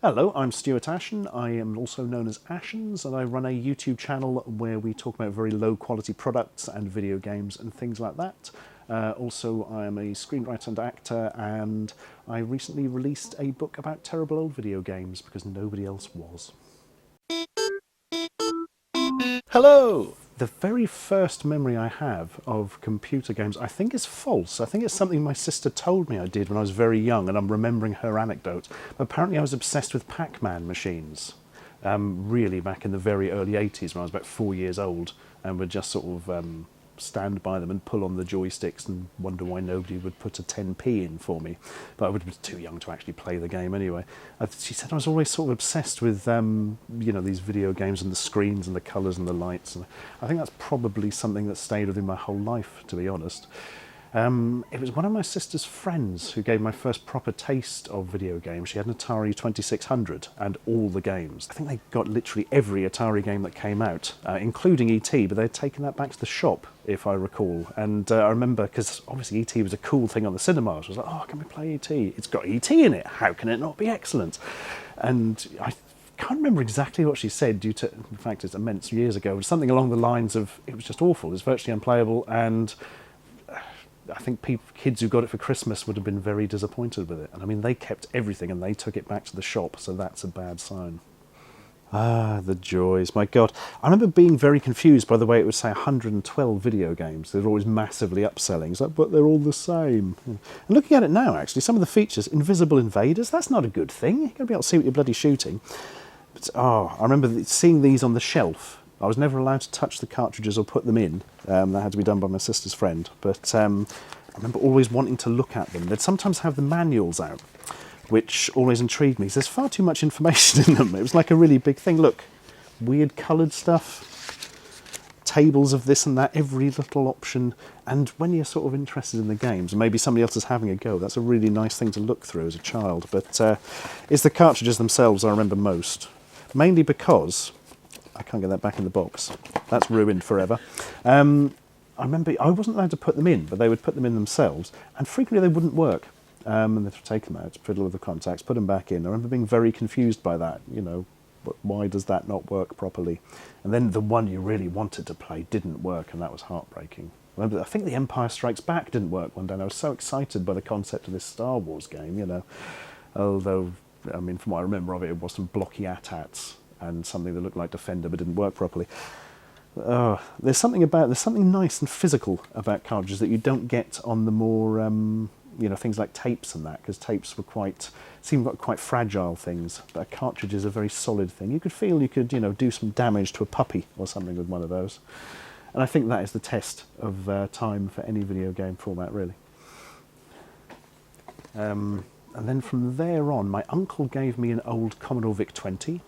Hello, I'm Stuart Ashen. I am also known as Ashens, and I run a YouTube channel where we talk about very low quality products and video games and things like that. Also, I am a screenwriter and actor, and I recently released a book about terrible old video games because nobody else was. Hello! The very first memory I have of computer games, I think is false. I think it's something my sister told me I did when I was very young, and I'm remembering her anecdote. Apparently I was obsessed with Pac-Man machines, really back in the very early 80s when I was about 4 years old, and would just sort of stand by them and pull on the joysticks and wonder why nobody would put a 10p in for me. But I would be too young to actually play the game anyway. She said I was always sort of obsessed with, these video games and the screens and the colours and the lights. And I think that's probably something that stayed with me my whole life, to be honest. It was one of my sister's friends who gave my first proper taste of video games. She had an Atari 2600 and all the games. I think they got literally every Atari game that came out, including E.T., but they'd taken that back to the shop, if I recall. And I remember, because obviously E.T. was a cool thing on the cinemas. I was like, oh, can we play E.T.? It's got E.T. in it. How can it not be excellent? And I can't remember exactly what she said due to the fact it's immense years ago. It was something along the lines of, it was just awful. It was virtually unplayable, and I think kids who got it for Christmas would have been very disappointed with it. And I mean, they kept everything and they took it back to the shop, so that's a bad sign. Ah, the joys, my God. I remember being very confused by the way it would say 112 video games. They're always massively upselling. It's like, but they're all the same. And looking at it now, actually, some of the features, invisible invaders, that's not a good thing. You've got to be able to see what you're bloody shooting. But, I remember seeing these on the shelf. I was never allowed to touch the cartridges or put them in. That had to be done by my sister's friend. But I remember always wanting to look at them. They'd sometimes have the manuals out, which always intrigued me. There's far too much information in them. It was like a really big thing. Look, weird coloured stuff, tables of this and that, every little option. And when you're sort of interested in the games, and maybe somebody else is having a go, that's a really nice thing to look through as a child. But it's the cartridges themselves I remember most, mainly because I can't get that back in the box. That's ruined forever. I remember I wasn't allowed to put them in, but they would put them in themselves, and frequently they wouldn't work. And they'd take them out, fiddle with the contacts, put them back in. I remember being very confused by that, but why does that not work properly? And then the one you really wanted to play didn't work, and that was heartbreaking. I think The Empire Strikes Back didn't work one day, and I was so excited by the concept of this Star Wars game, although, I mean, from what I remember of it, it was some blocky AT-ATs and something that looked like Defender but didn't work properly. There's something nice and physical about cartridges that you don't get on the more, things like tapes and that, because tapes were seemed like quite fragile things, but a cartridge is a very solid thing. You could feel you could, do some damage to a puppy or something with one of those. And I think that is the test of time for any video game format, really. And then from there on, my uncle gave me an old Commodore VIC-20,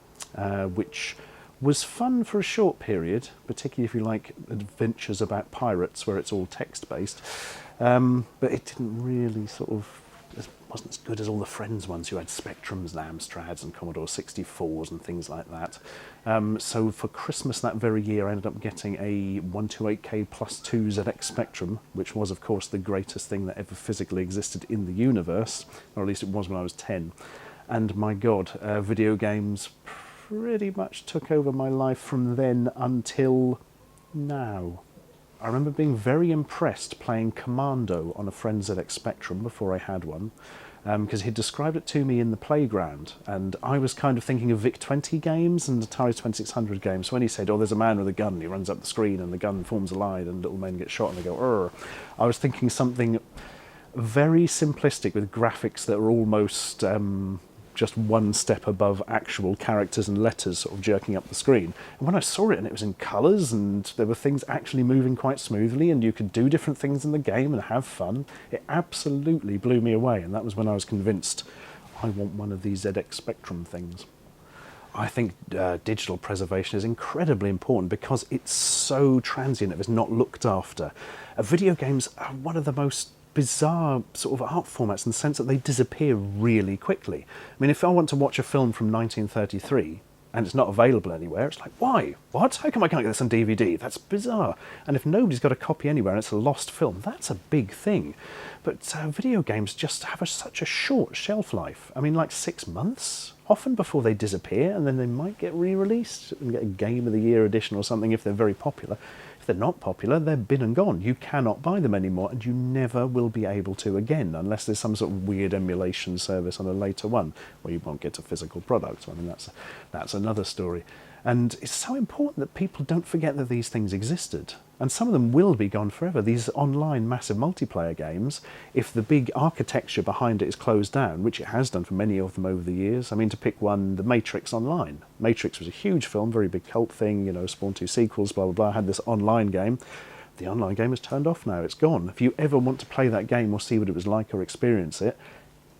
which was fun for a short period, particularly if you like adventures about pirates where it's all text-based. But it didn't really it wasn't as good as all the Friends ones who had Spectrums and Amstrads and Commodore 64s and things like that. So for Christmas that very year, I ended up getting a 128K plus 2 ZX Spectrum, which was, of course, the greatest thing that ever physically existed in the universe, or at least it was when I was 10. And my God, video games pretty much took over my life from then until now. I remember being very impressed playing Commando on a friend's ZX Spectrum before I had one, because he'd described it to me in the playground, and I was kind of thinking of VIC-20 games and Atari 2600 games. So when he said, oh, there's a man with a gun, and he runs up the screen and the gun forms a line and little men get shot and they go, "Urgh," I was thinking something very simplistic with graphics that were almost just one step above actual characters and letters sort of jerking up the screen. And when I saw it and it was in colours and there were things actually moving quite smoothly and you could do different things in the game and have fun, it absolutely blew me away. And that was when I was convinced I want one of these ZX Spectrum things. I think digital preservation is incredibly important because it's so transient if it's not looked after. Video games are one of the most bizarre sort of art formats in the sense that they disappear really quickly. I mean, if I want to watch a film from 1933, and it's not available anywhere, it's like, why? What? How come I can't get this on DVD? That's bizarre. And if nobody's got a copy anywhere and it's a lost film, that's a big thing. But video games just have such a short shelf life. I mean, like 6 months, often before they disappear, and then they might get re-released and get a Game of the Year edition or something if they're very popular. If they're not popular, they're bin and gone. You cannot buy them anymore, and you never will be able to again, unless there's some sort of weird emulation service on a later one, where you won't get a physical product. I mean, that's another story. And it's so important that people don't forget that these things existed. And some of them will be gone forever. These online massive multiplayer games, if the big architecture behind it is closed down, which it has done for many of them over the years. I mean, to pick one, The Matrix Online. Matrix was a huge film, very big cult thing, you know, spawned 2 sequels, blah, blah, blah, had this online game. The online game is turned off now, it's gone. If you ever want to play that game or see what it was like or experience it,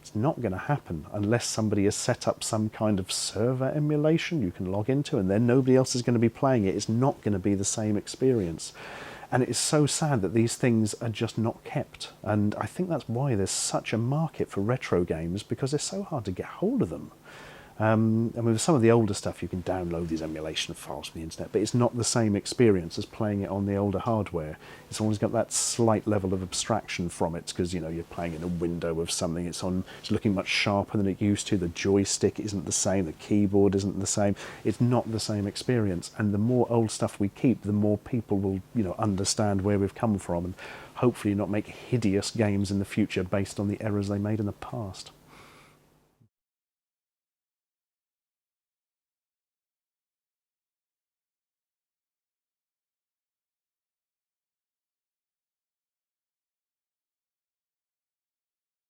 it's not going to happen unless somebody has set up some kind of server emulation you can log into, and then nobody else is going to be playing it. It's not going to be the same experience. And it is so sad that these things are just not kept. And I think that's why there's such a market for retro games, because they're so hard to get hold of them. And with some of the older stuff, you can download these emulation files from the internet, but it's not the same experience as playing it on the older hardware. It's always got that slight level of abstraction from it, because, you know, you're playing in a window of something. It's looking much sharper than it used to. The joystick isn't the same. The keyboard isn't the same. It's not the same experience. And the more old stuff we keep, the more people will, you know, understand where we've come from, and hopefully not make hideous games in the future based on the errors they made in the past.